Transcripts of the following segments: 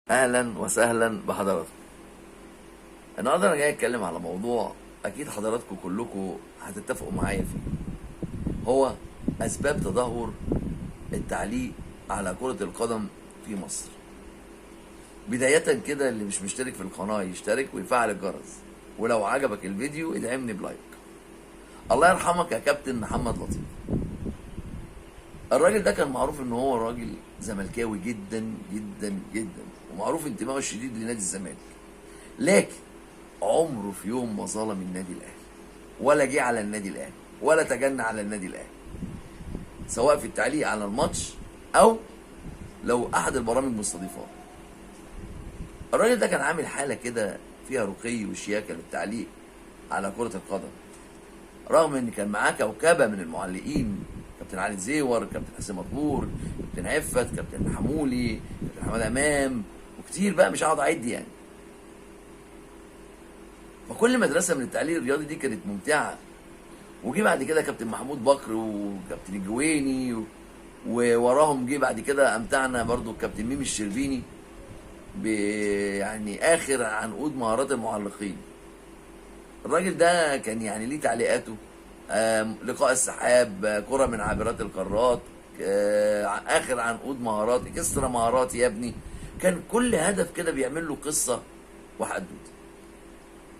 اهلا وسهلا بحضراتكم. النهارده انا جاي اتكلم على موضوع اكيد حضراتكم كلكم هتتفقوا معايا فيه، هو اسباب تدهور التعليق على كرة القدم في مصر. بداية كده، اللي مش مشترك في القناة يشترك ويفعل الجرس، ولو عجبك الفيديو ادعمني بلايك. الله يرحمك يا كابتن محمد لطيف. الراجل ده كان معروف ان هو راجل زملكاوي جدا جدا جدا، ومعروف انتمائه الشديد لنادي الزمالك، لكن عمره في يوم ما ظلم النادي الاهلي، ولا جه على النادي الاهلي، ولا تجنى على النادي الاهلي، سواء في التعليق على الماتش او لو احد البرامج مستضيفاه. الراجل ده كان عامل حاله كده فيها رقي وشياكه للتعليق على كره القدم، رغم ان كان معاه كوكبه من المعلقين: كابتن علي زيور، كابتن حسين مطهور، كابتن عفت، كابتن حمولي، كابتن حماد امام، وكتير بقى مش هقعد اعد يعني. فكل مدرسه من التعليق الرياضي دي كانت ممتعه. وجي بعد كده كابتن محمود بكر وكابتن الجويني، ووراهم جه بعد كده امتعنا برضو الكابتن ميمي الشربيني يعني اخر عنقود مهارات المعلقين. الراجل ده كان يعني ليه تعليقاته: لقاء السحاب، كرة من عابرات القارات، اخر عنقود مهارات، اكسترا مهارات يا ابني. كان كل هدف كده بيعمل له قصه وحدوته.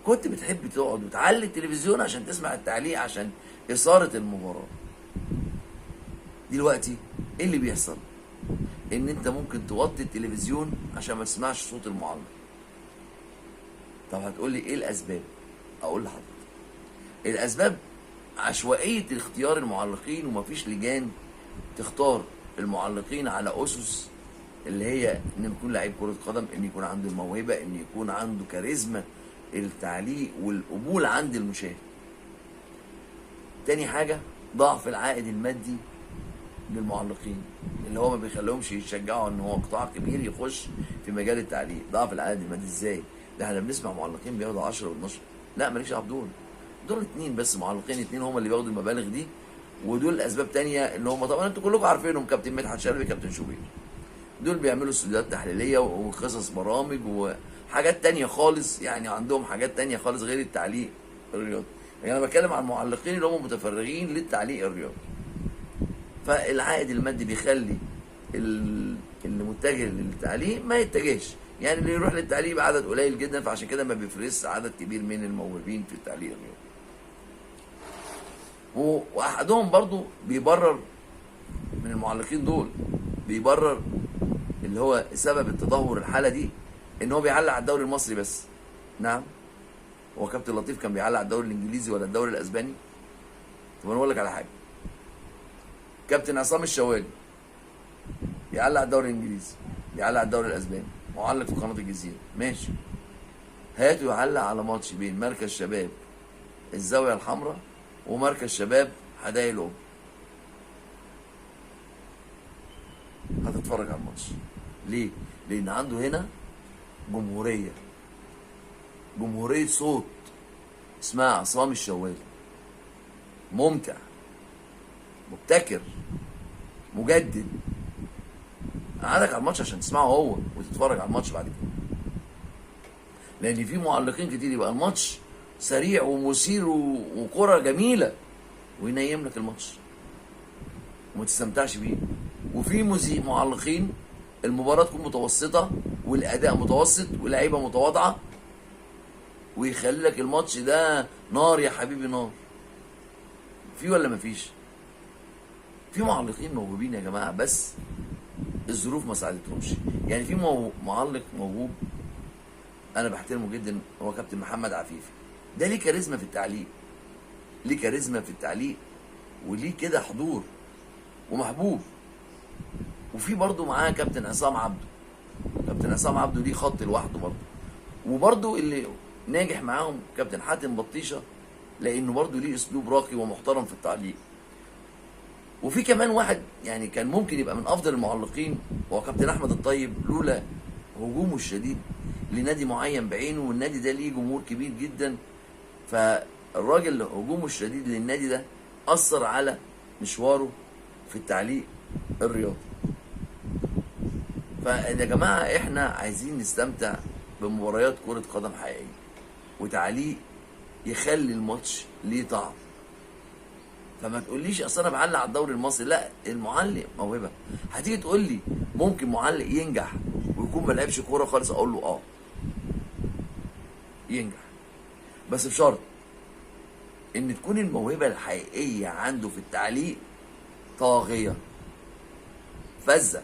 كنت بتحب تقعد وتعلي التلفزيون عشان تسمع التعليق، عشان إثارة المباراة. دلوقتي ايه اللي بيحصل؟ ان انت ممكن توطي التلفزيون عشان ما تسمعش صوت المعلق. طب هتقول لي ايه الاسباب؟ اقول لحضرتك الاسباب: عشوائية اختيار المعلقين، ومفيش لجان تختار المعلقين على اسس اللي هي ان يكون لعيب كرة قدم، ان يكون عنده الموهبة، ان يكون عنده كاريزما التعليق والقبول عند المشاهد. تاني حاجة: ضعف العائد المادي للمعلقين، اللي هو ما بيخليهمش يشجعوا ان هو قطاع كبير يخش في مجال التعليق. ضعف العائد المادي ازاي؟ ده احنا بنسمع معلقين بياخدوا 10 و12. لا، ماليش دعوه بدول، دول اتنين بس، معلقين اتنين هم اللي بياخدوا المبالغ دي. ودول اسباب تانية اللي هم طبعا انتوا كلكم عارفينهم: كابتن مدحت شلبي، كابتن شوبير. دول بيعملوا استوديوهات تحليليه وقصص برامج وحاجات تانية خالص، يعني عندهم حاجات تانية خالص غير التعليق الرياضي. يعني انا بتكلم عن المعلقين اللي هم متفرغين للتعليق الرياضي. فالعائد المادي بيخلي اللي متجه للتعليم ما يتجهش، يعني اللي يروح للتعليم يبقى عدد قليل جدا، فعشان كده ما بيفرزش عدد كبير من الموهوبين في التعليم الرياضي. واحدهم برضو بيبرر، من المعلقين دول بيبرر اللي هو سبب التدهور الحاله دي، ان هو بيعلق على الدوري المصري بس. نعم، هو كابتن لطيف كان بيعلق على الدوري الانجليزي ولا الدوري الاسباني؟ طب انا اقول لك على حاجه: كابتن عصام الشوالي بيعلق على الدوري الانجليزي، بيعلق على الدوري الاسباني، معلق في قناه الجزيره، ماشي. هاته يعلق على ماتش بين مركز شباب الزاويه الحمراء ومركز شباب حدائق الام، هتتفرج على الماتش ليه؟ لان عنده هنا جمهوريه، جمهوريه صوت اسمها عصام الشوالي، ممتع، مبتكر، مجدد. قعدك على الماتش عشان تسمعه هو وتتفرج على الماتش بعد كده. لان في معلقين كتير يبقى الماتش سريع ومثير وكرة جميله وينيم لك الماتش وما تستمتعش بيه. وفي معلقين المباراه تكون متوسطه والاداء متوسط واللعيبه متواضعه، ويخلي لك الماتش ده نار يا حبيبي نار. في ولا مفيش؟ في معلقين موهوبين يا جماعه، بس الظروف ما ساعدتهمش. يعني في معلق موهوب انا بحترمه جدا، هو كابتن محمد عفيفي. ده ليه كاريزما في التعليق، ليه كاريزما في التعليق، وليه كده حضور ومحبوب. وفي برضه معاه كابتن عصام عبده، كابتن عصام عبده ليه خط لوحده برضه. وبرضه اللي ناجح معاهم كابتن حاتم بطيشه، لانه برضه ليه اسلوب راقي ومحترم في التعليق. وفي كمان واحد يعني كان ممكن يبقى من افضل المعلقين، هو كابتن احمد الطيب، لولا هجومه الشديد لنادي معين بعينه، والنادي ده ليه جمهور كبير جدا. فالراجل هجومه الشديد للنادي ده اثر على مشواره في التعليق الرياضي. فيا جماعه احنا عايزين نستمتع بمباريات كره قدم حقيقيه، وتعليق يخلي الماتش ليه طعم. فما تقوليش اصل انا بعلق على الدوري المصري، لا، المعلق موهبه. هتيجي تقول لي ممكن معلق ينجح ويكون ما لعبش كوره خالص، اقول له اه ينجح، بس بشرط ان تكون الموهبه الحقيقيه عنده في التعليق طاغيه فذه،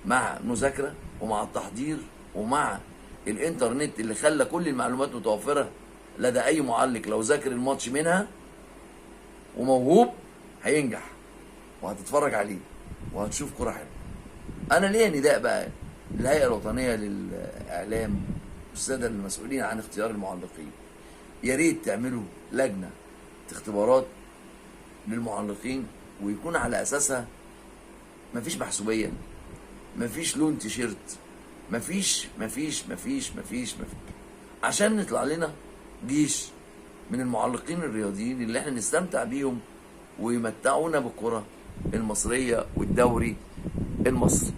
مع المذاكره ومع التحضير ومع الانترنت اللي خلى كل المعلومات متوفره لدى اي معلق. لو ذاكر الماتش منها وموهوب هينجح، وهتتفرج عليه وهتشوف كرة حلوة. انا ليا نداء بقى للهيئة الوطنية للاعلام والسادة المسؤولين عن اختيار المعلقين، يا ريت تعملوا لجنة اختبارات للمعلقين، ويكون على اساسها مفيش محسوبية، مفيش لون تيشيرت، مفيش، عشان نطلع لنا جيش من المعلقين الرياضيين اللي احنا نستمتع بيهم ويمتعونا بالكرة المصرية والدوري المصري.